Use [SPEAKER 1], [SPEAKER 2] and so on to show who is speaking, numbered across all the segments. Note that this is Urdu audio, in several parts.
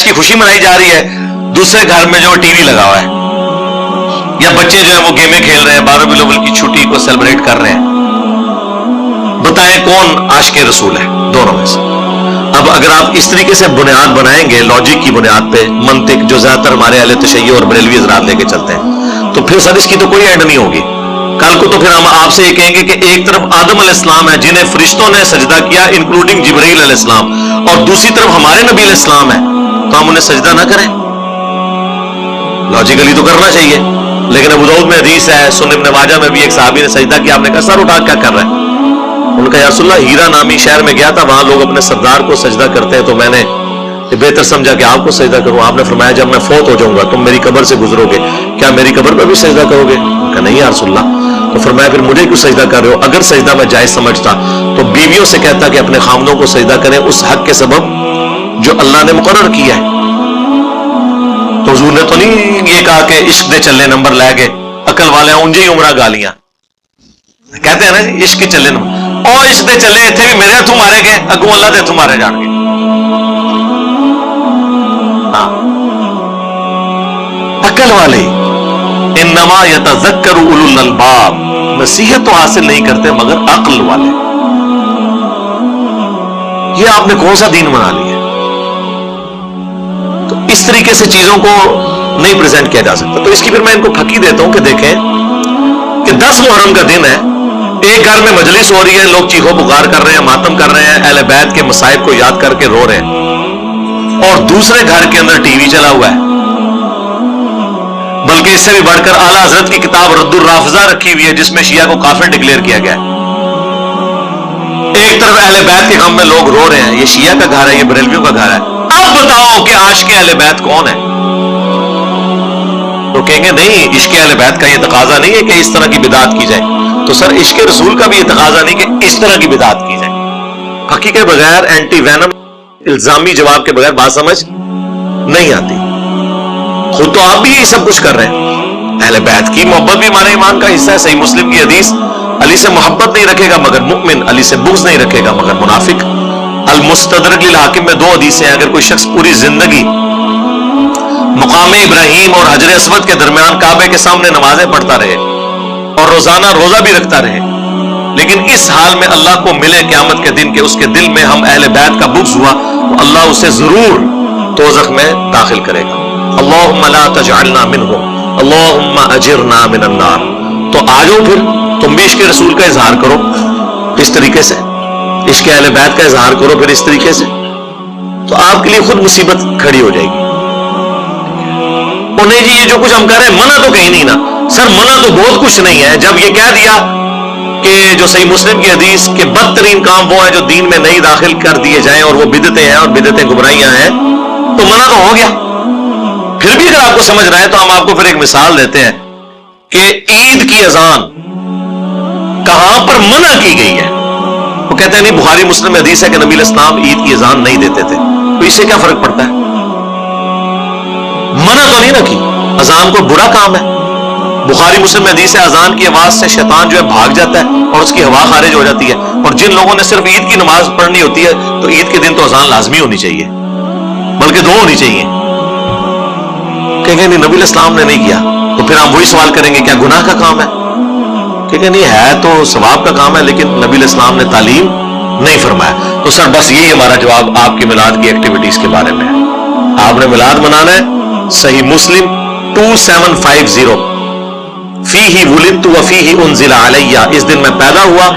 [SPEAKER 1] پیدائش کی خوشی منائی جا رہی ہے، دوسرے گھر میں جو ٹی وی لگا ہوا ہے، یا بچے جو ہے وہ گیمیں کھیل رہے ہیں، 12 ربیع الاول کی چھٹی کو سیلیبریٹ کر رہے ہیں. بتائیں کون عاشق رسول ہے دونوں میں سے؟ اب اگر آپ اس طریقے سے بنیاد بنائیں گے لاجک کی بنیاد پہ، منطق جو زیادہ تر ہمارے اہل تشیع اور بریلوی حضرات لے کے چلتے ہیں، تو پھر سر اس کی تو کوئی اینڈ نہیں ہوگی. کل کو تو پھر ہم آپ سے یہ کہیں گے کہ ایک طرف آدم علیہ السلام ہے جنہیں فرشتوں نے سجدہ کیا انکلوڈنگ جبرائیل علیہ السلام، اور دوسری طرف ہمارے نبی علیہ السلام ہے، تو ہم انہیں سجدہ نہ کریں؟ لاجیکلی تو کرنا چاہیے. لیکن ابو داؤد میں حدیث ہے، سنن ابن ماجہ میں بھی ایک صحابی نے سجدہ کیا، آپ نے کہا سر اٹھا کیا کر رہا ہے؟ انہوں نے کہا یا رسول اللہ ہیرا نامی شہر میں گیا تھا، وہاں لوگ اپنے سردار کو سجدہ کرتے ہیں، تو میں نے بہتر سمجھا کہ آپ کو سجدہ کروں. آپ نے فرمایا جب میں فوت ہو جاؤں گا تم میری قبر سے گزرو گے، کیا میری قبر پہ بھی سجدہ کرو گے؟ کہ نہیں یا رسول اللہ. تو فرمایا پھر مجھے کیوں سجدہ کر رہے ہو؟ اگر سجدہ میں جائز سمجھتا تو بیویوں سے کہتا کہ اپنے خامدوں کو سجدہ کریں اس حق کے سبب جو اللہ نے مقرر کیا ہے. تو حضور نے تو نہیں یہ کہا کہ عشق دے چلے نمبر لے کے عقل والے اونجے ہی عمرہ گالیاں کہتے ہیں نا جی، عشق کے چلے نمبر، اور عشق دے چلے اتنے بھی میرے ہاتھوں مارے گئے، اگوں اللہ دے ہاتھوں مارے جان گے. عقل والے انما یتذکر اولو الالباب، نصیحت تو حاصل نہیں کرتے مگر عقل والے. یہ آپ نے کون سا دین بنا لیا؟ تو اس طریقے سے چیزوں کو نہیں پریزنٹ کیا جا سکتا. تو اس کی پھر میں ان کو پھکی دیتا ہوں کہ دیکھیں کہ 10 محرم کا دن ہے، ایک گھر میں مجلس ہو رہی ہے، لوگ چیخو پکار کر رہے ہیں، ماتم کر رہے ہیں، اہل بیت کے مصائب کو یاد کر کے رو رہے ہیں، اور دوسرے گھر کے اندر ٹی وی چلا ہوا ہے، بلکہ اس سے بھی بڑھ کر اعلیٰ حضرت کی کتاب رد الرافضہ رکھی ہوئی ہے جس میں شیعہ کو کافر ڈکلیئر کیا گیا ہے. ایک طرف اہل بیت کے غم میں لوگ رو رہے ہیں، یہ شیعہ کا گھر ہے، یہ بریلویوں کا گھر ہے. اب بتاؤ کہ عاشق اہل بیت کون ہے؟ تو کہیں گے نہیں، عشق اہل بیت کا یہ تقاضا نہیں ہے کہ اس طرح کی بدعت کی جائے. تو سر عشق رسول کا بھی یہ تقاضا نہیں کہ اس طرح کی بدعت کی جائے. پھکی کے بغیر، اینٹی وینم الزامی جواب کے بغیر بات سمجھ نہیں آتی. خود تو آپ بھی یہی سب کچھ کر رہے ہیں. اہل بیت کی محبت بھی ہمارے ایمان کا حصہ ہے. صحیح مسلم کی حدیث، علی سے محبت نہیں رکھے گا مگر مؤمن، علی سے بغض نہیں رکھے گا مگر منافق. المستدرک للحاکم میں 2 حدیثیں ہیں. اگر کوئی شخص پوری زندگی مقام ابراہیم اور حجر اسود کے درمیان کعبے کے سامنے نمازیں پڑھتا رہے اور روزانہ روزہ بھی رکھتا رہے، لیکن اس حال میں اللہ کو ملے قیامت کے دن کہ اس کے دل میں ہم اہل بیت کا بغض ہوا، تو اللہ اسے ضرور دوزخ میں داخل کرے گا. اللہم لا تجعلنا منہم اللہم اجرنا من النار. تو آ جاؤ پھر تم بھی عشق رسول کا اظہار کرو اس طریقے سے، عشق اہل بیت کا اظہار کرو پھر اس طریقے سے، تو آپ کے لیے خود مصیبت کھڑی ہو جائے گی. انہیں جی یہ جو کچھ ہم کر رہے ہیں منع تو کہیں نہیں نا. سر منع تو بہت کچھ نہیں ہے. جب یہ کہہ دیا کہ جو صحیح مسلم کی حدیث کہ بدترین کام وہ ہے جو دین میں نہیں داخل کر دیے جائیں اور وہ بدعتیں ہیں اور بدعتیں گمراہیاں ہیں، تو منع تو ہو گیا. پھر بھی اگر آپ کو سمجھ رہا ہے تو ہم آپ کو پھر ایک مثال دیتے ہیں کہ عید کی اذان کہاں پر منع کی گئی ہے. وہ کہتے ہیں نہیں، بخاری مسلم میں حدیث ہے کہ نبی علیہ السلام عید کی اذان نہیں دیتے تھے. تو اس سے کیا فرق پڑتا ہے؟ منع تو نہیں نہ کی. اذان کو برا کام ہے. بخاری مسلم میں حدیث ہے اذان کی آواز سے شیطان جو ہے بھاگ جاتا ہے اور اس کی ہوا خارج ہو جاتی ہے. اور جن لوگوں نے صرف عید کی نماز پڑھنی ہوتی ہے تو عید کے دن تو اذان لازمی ہونی چاہیے، بلکہ 2 ہونی چاہیے. کہیں گے نہیں نبی علیہ السلام نے نہیں کیا. تو پھر ہم وہی سوال کریں گے کیا گناہ کا کام ہے؟ کہیں گے نہیں، ہے تو ثواب کا کام ہے لیکن نبی علیہ السلام نے تعلیم نہیں فرمایا. تو سر بس یہی ہمارا جواب آپ کی میلاد کی ایکٹیویٹیز کے بارے میں ہے. آپ نے میلاد منانا ہے، صحیح مسلم 2750 فیہ ولدت وفیہ انزل علیہ، اس دن میں پیدا ہوا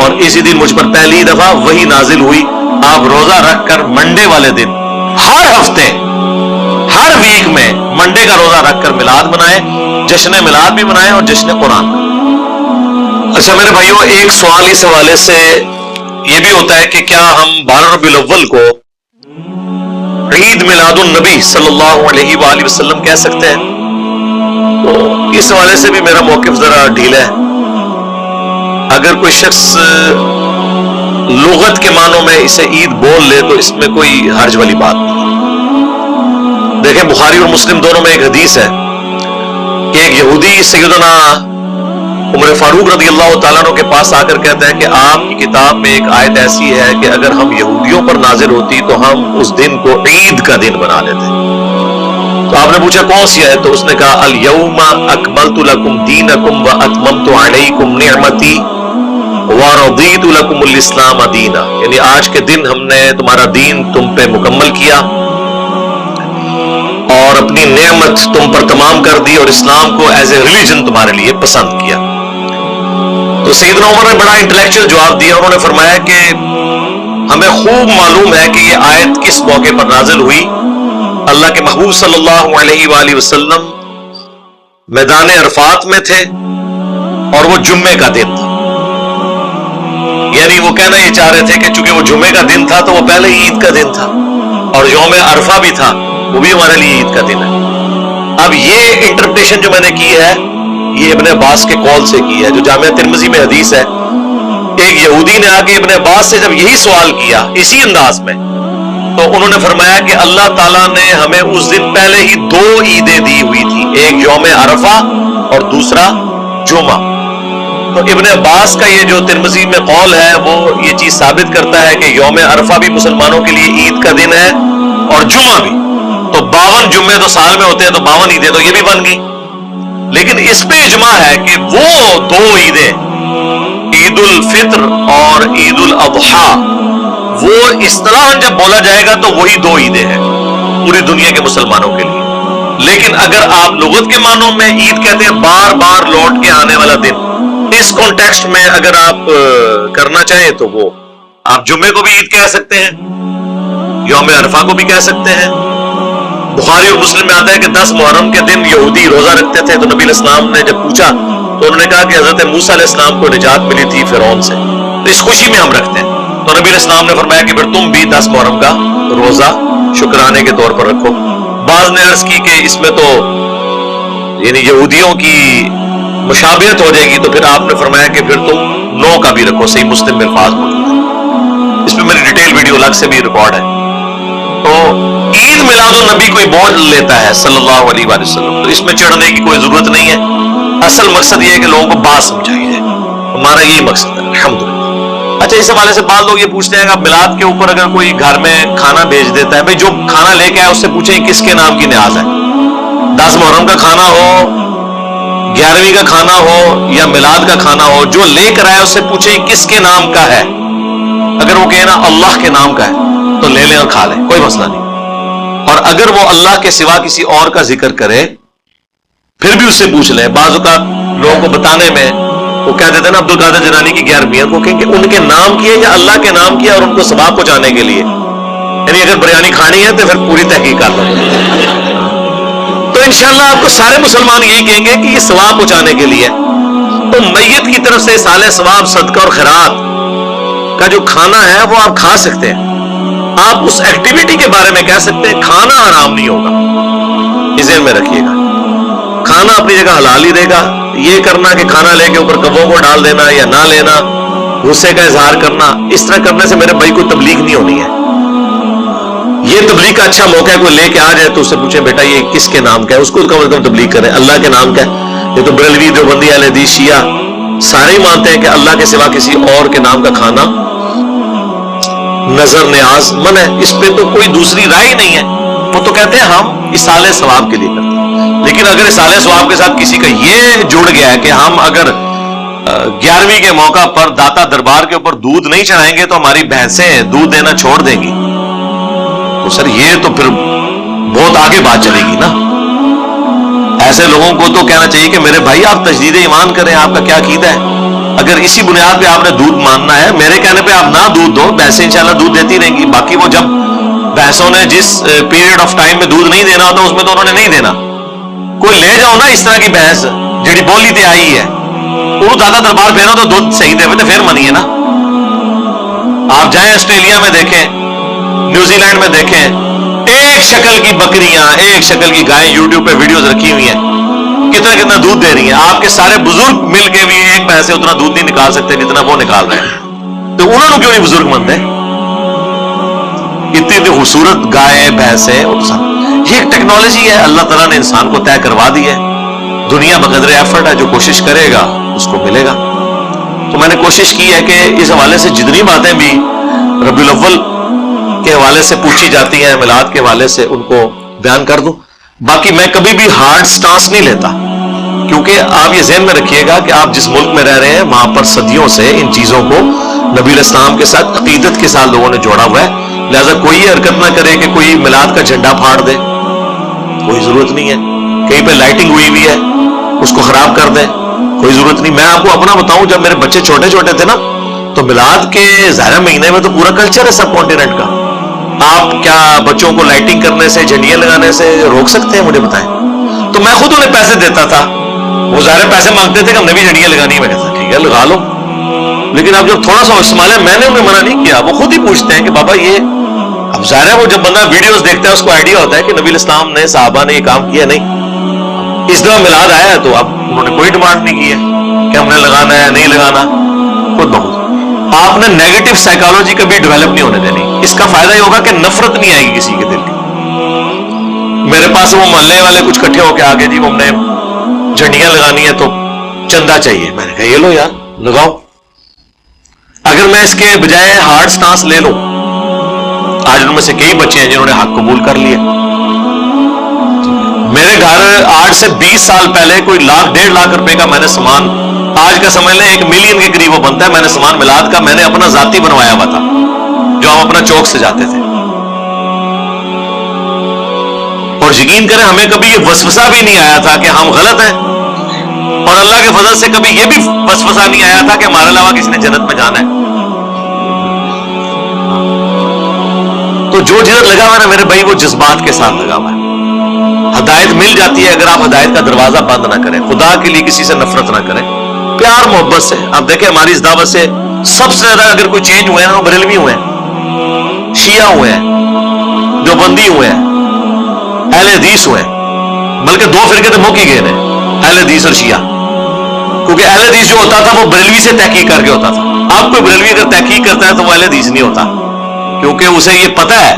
[SPEAKER 1] اور اسی دن مجھ پر پہلی دفعہ وحی نازل ہوئی. آپ روزہ رکھ کر منڈے والے دن ہر ہفتے ہر ویک میں منڈے کا روزہ رکھ کر میلاد منائیں، جشن میلاد بھی منائیں اور جشن قرآن. اچھا میرے بھائیوں، ایک سوال اس حوالے سے یہ بھی ہوتا ہے کہ کیا ہم 12 ربیع الاول کو عید میلاد النبی صلی اللہ علیہ وآلہ وسلم کہہ سکتے ہیں؟ تو اس حوالے سے بھی میرا موقف ذرا ڈھیلا ہے. اگر کوئی شخص لغت کے معنوں میں اسے عید بول لے تو اس میں کوئی حرج والی بات نہیں. دیکھیں بخاری اور مسلم دونوں میں ایک حدیث ہے کہ ایک یہودی سیدنا عمر فاروق رضی اللہ تعالیٰ عنہ کے پاس آ کر کہتا ہے کہ آپ کی کتاب میں ایک آیت ایسی ہے کہ اگر ہم یہودیوں پر نازل ہوتی تو ہم اس دن کو عید کا دن بنا لیتے. تو آپ نے پوچھا کون سی ہے؟ تو اس نے کہا الیوم اکملت لکم دینکم واتممت علیکم نعمتی ورضیت لکم الاسلام دینا، یعنی آج کے دن ہم نے تمہارا دین تم پہ مکمل کیا اور اپنی نعمت تم پر تمام کر دی اور اسلام کو ایز اے ریلیجن تمہارے لیے پسند کیا. تو سیدنا عمر نے بڑا انٹلیکچوئل جواب دیا. انہوں نے فرمایا کہ ہمیں خوب معلوم ہے کہ یہ آیت کس موقع پر نازل ہوئی. اللہ کے محبوب صلی اللہ علیہ وآلہ وسلم میدان عرفات میں تھے اور وہ جمعے کا دن تھا. یعنی وہ کہنا یہ چاہ رہے تھے کہ چونکہ وہ جمعے کا دن تھا تو وہ پہلے ہی عید کا دن تھا، اور یوم عرفہ بھی تھا وہ بھی ہمارے لیے عید کا دن ہے. اب یہ انٹرپریٹیشن جو میں نے کی ہے یہ ابن عباس کے قول سے کی ہے، جو جامعہ ترمذی میں حدیث ہے. ایک یہودی نے آ کے ابن عباس سے جب یہی سوال کیا اسی انداز میں، تو انہوں نے فرمایا کہ اللہ تعالیٰ نے ہمیں اس دن پہلے ہی 2 عیدیں دی ہوئی تھی، ایک یوم عرفہ اور دوسرا جمعہ. تو ابن عباس کا یہ جو ترمذی میں قول ہے وہ یہ چیز ثابت کرتا ہے کہ یوم عرفہ بھی مسلمانوں کے لیے عید کا دن ہے اور جمعہ بھی. تو 52 جمعے تو سال میں ہوتے ہیں، تو 52 عیدیں تو یہ بھی بن گئی. لیکن اس پہ اجماع ہے کہ وہ 2 عیدیں عید الفطر اور عید الاضحیٰ، وہ اصطلاح جب بولا جائے گا تو وہی 2 عیدیں ہیں پوری دنیا کے مسلمانوں کے لیے. لیکن اگر آپ لغت کے معنوں میں عید کہتے ہیں بار بار لوٹ کے آنے والا دن، اس کانٹیکسٹ میں اگر آپ کرنا چاہیں تو وہ آپ جمعے کو بھی عید کہہ سکتے ہیں، یوم عرفہ کو بھی کہہ سکتے ہیں. بخاری اور مسلم میں آتا ہے کہ 10 محرم کے دن یہودی روزہ رکھتے تھے. تو نبی علیہ السلام نے جب پوچھا تو انہوں نے کہا کہ حضرت موسیٰ علیہ السلام کو نجات ملی تھی فرعون سے، تو اس خوشی میں ہم رکھتے ہیں. تو نبی علیہ السلام نے فرمایا کہ پھر تم بھی 10 محرم کا روزہ شکرانے کے طور پر رکھو. بعض نے عرض کی کہ اس میں تو یعنی یہودیوں کی مشابہت ہو جائے گی، تو پھر آپ نے فرمایا کہ پھر تم 9 کا بھی رکھو. صحیح مسلم میں الفاظ موجود ہے، اس میں میری ڈیٹیل ویڈیو الگ سے بھی ریکارڈ ہے. تو عید میلاد النبی کوئی بول لیتا ہے صلی اللہ علیہ وآلہ وسلم، تو اس میں چڑھنے کی کوئی ضرورت نہیں ہے. اصل مقصد یہ ہے کہ لوگوں کو بات سمجھائی جائے، ہمارا یہی مقصد ہے الحمدللہ. اچھا، اس حوالے سے بعض لوگ یہ پوچھتے ہیں کہ میلاد کے اوپر اگر کوئی گھر میں کھانا بھیج دیتا ہے، بھائی جو کھانا لے کے آئے اس سے پوچھیں کس کے نام کی نیاز ہے. 10 محرم کا کھانا ہو، 11ویں کا کھانا ہو یا میلاد کا کھانا ہو، جو لے کر آئے اس سے پوچھیں کس کے نام کا ہے. اگر وہ کہنا اللہ کے نام کا ہے تو لے لیں اور کھا لیں، کوئی مسئلہ نہیں. اور اگر وہ اللہ کے سوا کسی اور کا ذکر کرے پھر بھی اس سے پوچھ لیں. بعض اوقات لوگوں کو بتانے میں وہ کہہ دیتے ہیں نا عبد القادر جیلانی کی 11ویں، وہ کہیں کہ ان کے نام کیے یا اللہ کے نام کیا، اور ان کو ثواب پہنچانے کے لیے. یعنی اگر بریانی کھانی ہے تو پھر پوری تحقیق کر لو. تو انشاءاللہ آپ کو سارے مسلمان یہی کہیں گے کہ یہ ثواب پہنچانے کے لیے. تو میت کی طرف سے سال ثواب، صدقہ اور خیرات کا جو کھانا ہے وہ آپ کھا سکتے ہیں. آپ اس ایکٹیویٹی کے بارے میں کہہ سکتے ہیں کھانا حرام نہیں ہوگا، اس ذہن میں رکھیے گا. کھانا اپنی جگہ حلال ہی رہے گا. یہ کرنا کہ کھانا لے کے اوپر کبوں کو ڈال دینا یا نہ لینا، غصے کا اظہار کرنا، اس طرح کرنے سے میرے بھائی کو تبلیغ نہیں ہونی ہے. یہ تبلیغ کا اچھا موقع ہے، کوئی لے کے آ جائے تو اس سے پوچھیں بیٹا یہ کس کے نام کا ہے، اس کو کم از کم تبلیغ کریں اللہ کے نام کا ہے. یہ تو بریلوی، دیوبندی، اہل حدیث، شیعہ سارے ہی مانتے ہیں کہ اللہ کے سوا کسی اور کے نام کا کھانا نظر نیاز من ہے. اس پہ تو کوئی دوسری رائے نہیں ہے. وہ تو کہتے ہیں ہم اصال ثواب کے لیے کرتے ہیں. لیکن اگر اصال ثواب کے ساتھ کسی کا یہ جڑ گیا ہے کہ ہم اگر 11ویں کے موقع پر داتا دربار کے اوپر دودھ نہیں چڑھائیں گے تو ہماری بھینسیں دودھ دینا چھوڑ دیں گی، تو سر یہ تو پھر بہت آگے بات چلے گی نا. ایسے لوگوں کو تو کہنا چاہیے کہ میرے بھائی آپ تجدید ایمان کریں، آپ کا کیا عقیدہ ہے. اگر اسی بنیاد پہ آپ نے دودھ ماننا ہے، میرے کہنے پہ آپ نہ دودھ دو، بھینسیں انشاءاللہ دودھ دیتی رہیں گی. باقی وہ جب بھینسوں نے جس پیریڈ آف ٹائم میں دودھ نہیں دینا ہوتا اس میں تو انہوں نے نہیں دینا. کوئی لے جاؤ نا اس طرح کی بھینس جڑی بولی تے آئی ہے، وہ دادا دربار پھیرو تو دودھ صحیح دے تو پھر منیے نا. آپ جائیں آسٹریلیا میں دیکھیں، نیوزی لینڈ میں دیکھیں، ایک شکل کی بکریاں، ایک شکل کی گائیں یوٹیوب پہ ویڈیوز رکھی ہوئی ہیں، کتنا دودھ دے رہی ہیں. آپ کے سارے بزرگ مل کے بھی ایک بھینس سے اتنا دودھ نہیں نکال سکتے جتنا وہ نکال رہے ہیں. تو انہوں نے کیوں نہیں بزرگ مانتے؟ اتنی خوبصورت گائے، بھینسیں، یہ ایک ٹیکنالوجی ہے اللہ تعالیٰ نے انسان کو طے کروا دی ہے. دنیا بقدر ایفرٹ ہے، جو کوشش کرے گا اس کو ملے گا. تو میں نے کوشش کی ہے کہ اس حوالے سے جتنی باتیں بھی ربیع الاول کے حوالے سے پوچھی جاتی ہیں، میلاد کے حوالے سے، ان کو بیان کر دوں. باقی میں کبھی بھی ہارڈ سٹانس نہیں لیتا، کیونکہ آپ یہ ذہن میں رکھیے گا کہ آپ جس ملک میں رہ رہے ہیں وہاں پر صدیوں سے ان چیزوں کو نبی علیہ السلام کے ساتھ عقیدت کے ساتھ لوگوں نے جوڑا ہوا ہے. لہذا کوئی یہ حرکت نہ کرے کہ کوئی میلاد کا جھنڈا پھاڑ دے، کوئی ضرورت نہیں ہے. کہیں پہ لائٹنگ ہوئی ہوئی ہے اس کو خراب کر دیں، کوئی ضرورت نہیں. میں آپ کو اپنا بتاؤں، جب میرے بچے چھوٹے چھوٹے تھے نا، تو میلاد کے ظاہر مہینے میں تو پورا کلچر ہے سب کانٹیننٹ کا. آپ کیا بچوں کو لائٹنگ کرنے سے، جھنڈیاں لگانے سے روک سکتے ہیں؟ مجھے بتائیں. تو میں خود انہیں پیسے دیتا تھا، وہ ظاہر پیسے مانگتے تھے کہ ہم نے بھی جھنڈیاں لگانی ہے. میں کہتا ٹھیک ہے لگا لو، لیکن اب جب تھوڑا سا استعمال ہے، میں نے انہیں منع نہیں کیا. وہ خود ہی پوچھتے ہیں کہ بابا یہ، اب ظاہر ہے وہ جب بندہ ویڈیوز دیکھتا ہے اس کو آئیڈیا ہوتا ہے کہ نبی الاسلام نے، صحابہ نے یہ کام کیا. نہیں، اس دفعہ میلاد آیا ہے تو اب انہوں نے کوئی ڈیمانڈ نہیں کی ہے کہ ہم نے لگانا ہے نہیں لگانا. خود بخود آپ نے نیگیٹو سائیکالوجی کبھی ڈیولپ نہیں ہونے دینی. اس کا فائدہ یہ ہوگا کہ نفرت نہیں آئے گی کسی کے دل کی. میرے پاس وہ محلے والے کچھ کٹھے ہو کے آگے، جی ہم نے جھنڈیاں لگانی ہے تو چندہ چاہیے. میں نے کہا یہ لو یار لگاؤ. اگر میں اس کے بجائے ہارڈ سٹانس لے لوں، آج ان میں سے کئی بچے ہیں جنہوں نے حق قبول کر لیے. میرے گھر 8 سے 20 سال پہلے کوئی لاکھ 1.5 لاکھ روپے کا میں نے سامان، آج کا سمجھ لیں 1 ملین کے قریب وہ بنتا ہے. میں نے سامان میلاد کا میں نے اپنا ذاتی بنوایا ہوا تھا، جو ہم اپنا چوک سے جاتے تھے. اور یقین کریں ہمیں کبھی یہ وسوسہ بھی نہیں آیا تھا کہ ہم غلط ہیں، اور اللہ کے فضل سے کبھی یہ بھی وسوسہ نہیں آیا تھا کہ ہمارے علاوہ کسی نے جنت میں جانا ہے. تو جو جنت لگا ہوا ہے نا میرے بھائی، وہ جذبات کے ساتھ لگا ہوا ہے. ہدایت مل جاتی ہے اگر آپ ہدایت کا دروازہ بند نہ کریں. خدا کے لیے کسی سے نفرت نہ کریں، پیار محبت سے. آپ دیکھیں ہماری اس دعوت سے سب سے زیادہ اگر کوئی چینج ہوئے ہیں وہ بریلوی ہوئے ہیں، شیعہ ہوئے ہیں، دیوبندی ہوئے ہیں، اہل حدیث ہوئے ہیں. بلکہ 2 فرقے تو موقع گئے ہیں، اہل حدیث اور شیعہ. کیونکہ اہل حدیث جو ہوتا تھا وہ بریلوی سے تحقیق کر کے ہوتا تھا. آپ کوئی بریلوی اگر تحقیق کرتا ہے تو وہ اہل حدیث نہیں ہوتا، کیونکہ اسے یہ پتا ہے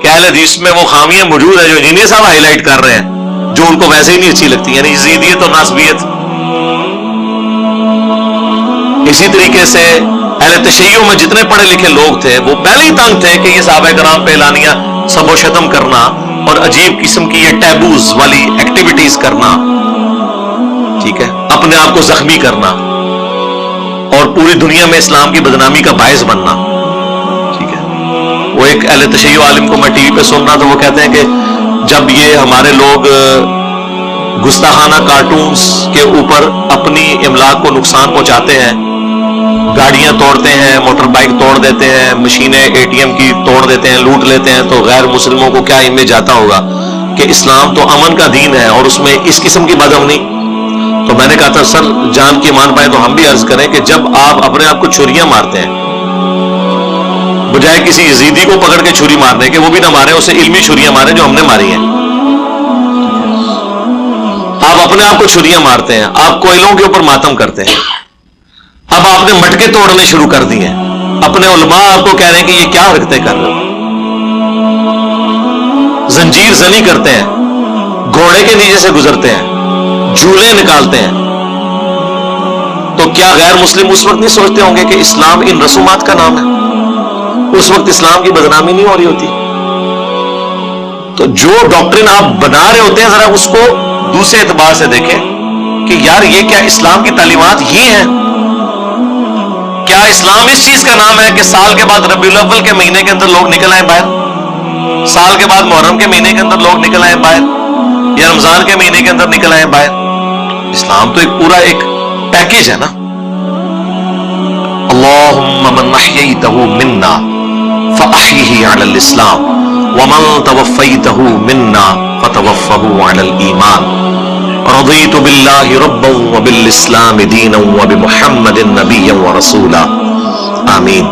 [SPEAKER 1] کہ اہل حدیث میں وہ خامیاں موجود ہیں جو انجینئر صاحب ہائی لائٹ کر رہے ہیں، جو ان کو ویسے ہی نہیں اچھی لگتی، یعنی یزیدیت اور ناسبیت. اسی طریقے سے اہل تشیع میں جتنے پڑھے لکھے لوگ تھے وہ پہلے ہی تنگ تھے کہ یہ صحابہ کرام پہ اعلانیہ سب و شتم کرنا اور عجیب قسم کی یہ ٹیبوز والی ایکٹیویٹیز کرنا، ٹھیک ہے، اپنے آپ کو زخمی کرنا اور پوری دنیا میں اسلام کی بدنامی کا باعث بننا. ٹھیک ہے، وہ ایک اہل تشیع عالم کو میں ٹی وی پہ سن رہا تھا، وہ کہتے ہیں کہ جب یہ ہمارے لوگ گستاخانہ کارٹونز کے اوپر اپنی املاک کو نقصان پہنچاتے ہیں، گاڑیاں توڑتے ہیں، موٹر بائک توڑ دیتے ہیں، مشینیں ATM کی توڑ دیتے ہیں، لوٹ لیتے ہیں، تو غیر مسلموں کو کیا امیج آتا ہوگا کہ اسلام تو امن کا دین ہے اور اس میں اس قسم کی بدامنی. تو میں نے کہا تھا سر جان کی مان پائے تو ہم بھی عرض کریں کہ جب آپ اپنے آپ کو چھریاں مارتے ہیں بجائے کسی یزیدی کو پکڑ کے چھری مارنے کے، وہ بھی نہ مارے، اسے علمی چھریاں مارے جو ہم نے ماری ہیں. آپ اپنے آپ کو چھریاں مارتے ہیں، آپ کوئلوں کے اوپر ماتم کرتے ہیں. اب آپ نے مٹکے توڑنے شروع کر دیے ہیں، اپنے علماء آپ کو کہہ رہے ہیں کہ یہ کیا حرکتیں کر رہے ہو. زنجیر زنی کرتے ہیں، گھوڑے کے نیچے سے گزرتے ہیں، جھولے نکالتے ہیں. تو کیا غیر مسلم اس وقت نہیں سوچتے ہوں گے کہ اسلام ان رسومات کا نام ہے؟ اس وقت اسلام کی بدنامی نہیں ہو رہی ہوتی؟ تو جو ڈاکٹرن آپ بنا رہے ہوتے ہیں ذرا اس کو دوسرے اعتبار سے دیکھیں کہ یار یہ کیا اسلام کی تعلیمات یہ ہیں؟ کیا اسلام اس چیز کا نام ہے کہ سال کے بعد ربیع الاول کے مہینے کے اندر لوگ نکل آئے باہر، سال کے بعد محرم کے مہینے کے اندر لوگ نکل آئے باہر، یا رمضان کے مہینے کے اندر نکل آئے باہر؟ اسلام تو ایک پورا ایک پیکیج ہے نا. اللہم من احییتہ منا فاحیہ علی الاسلام ومن توفیتہ منا فتوفہ علی الایمان. رضیت باللہ ربا وبالاسلام دینا وبمحمد نبیا ورسولا. آمین.